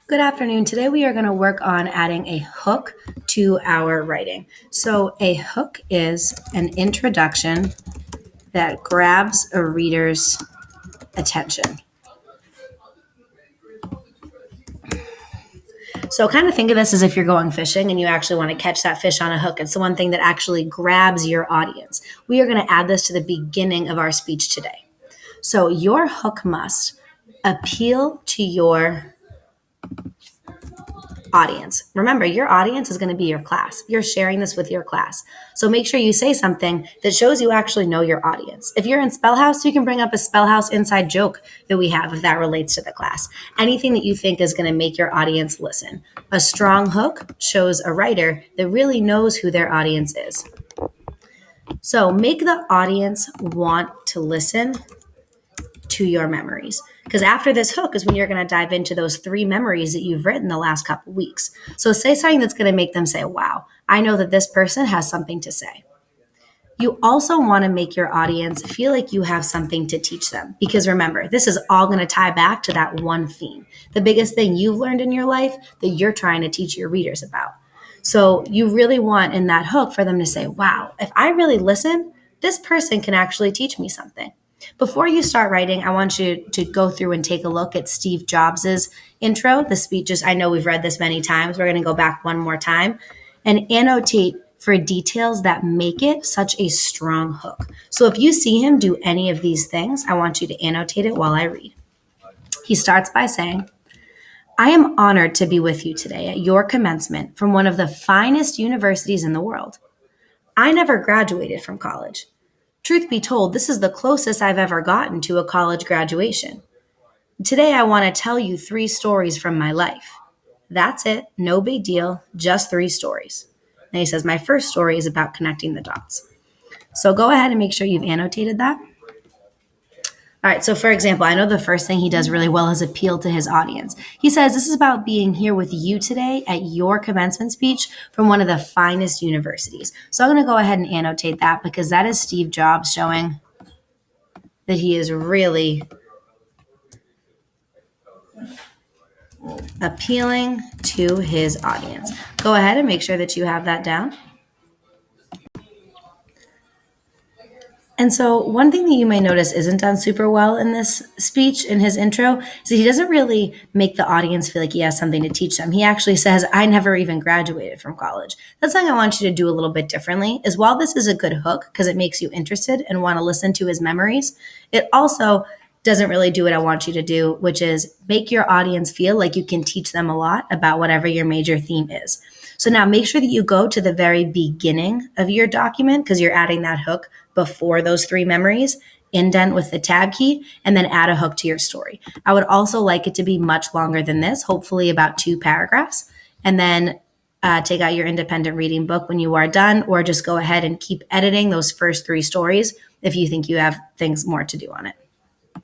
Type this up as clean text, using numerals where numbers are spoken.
Good afternoon. Today we are going to work on adding a hook to our writing. So a hook is an introduction that grabs a reader's attention. So kind of think of this as if you're going fishing and you actually want to catch that fish on a hook. It's the one thing that actually grabs your audience. We are going to add this to the beginning of our speech today. So your hook must appeal to your audience. Remember, your audience is going to be your class. You're sharing this with your class. So make sure you say something that shows you actually know your audience. If you're in Spellhouse, you can bring up a Spellhouse inside joke that we have if that relates to the class. Anything that you think is going to make your audience listen. A strong hook shows a writer that really knows who their audience is. So make the audience want to listen to your memories. Because after this hook is when you're going to dive into those 3 memories that you've written the last couple weeks. So say something that's going to make them say, wow, I know that this person has something to say. You also want to make your audience feel like you have something to teach them. Because remember, this is all going to tie back to that one theme. The biggest thing you've learned in your life that you're trying to teach your readers about. So you really want in that hook for them to say, wow, if I really listen, this person can actually teach me something. Before you start writing, I want you to go through and take a look at Steve Jobs' intro. The speeches, I know we've read this many times. We're going to go back one more time and annotate for details that make it such a strong hook. So if you see him do any of these things, I want you to annotate it while I read. He starts by saying, I am honored to be with you today at your commencement from one of the finest universities in the world. I never graduated from college. Truth be told, this is the closest I've ever gotten to a college graduation. Today, I want to tell you 3 stories from my life. That's it. No big deal. Just 3 stories. And he says, my first story is about connecting the dots. So go ahead and make sure you've annotated that. All right, so for example, I know the first thing he does really well is appeal to his audience. He says, this is about being here with you today at your commencement speech from one of the finest universities. So I'm going to go ahead and annotate that because that is Steve Jobs showing that he is really appealing to his audience. Go ahead and make sure that you have that down. And so one thing that you may notice isn't done super well in this speech, in his intro, is that he doesn't really make the audience feel like he has something to teach them. He actually says, I never even graduated from college. That's something I want you to do a little bit differently, is while this is a good hook because it makes you interested and want to listen to his memories, it also doesn't really do what I want you to do, which is make your audience feel like you can teach them a lot about whatever your major theme is. So now make sure that you go to the very beginning of your document because you're adding that hook before those 3 memories, indent with the tab key, and then add a hook to your story. I would also like it to be much longer than this, hopefully about 2 paragraphs, and then take out your independent reading book when you are done, or just go ahead and keep editing those first 3 stories if you think you have things more to do on it.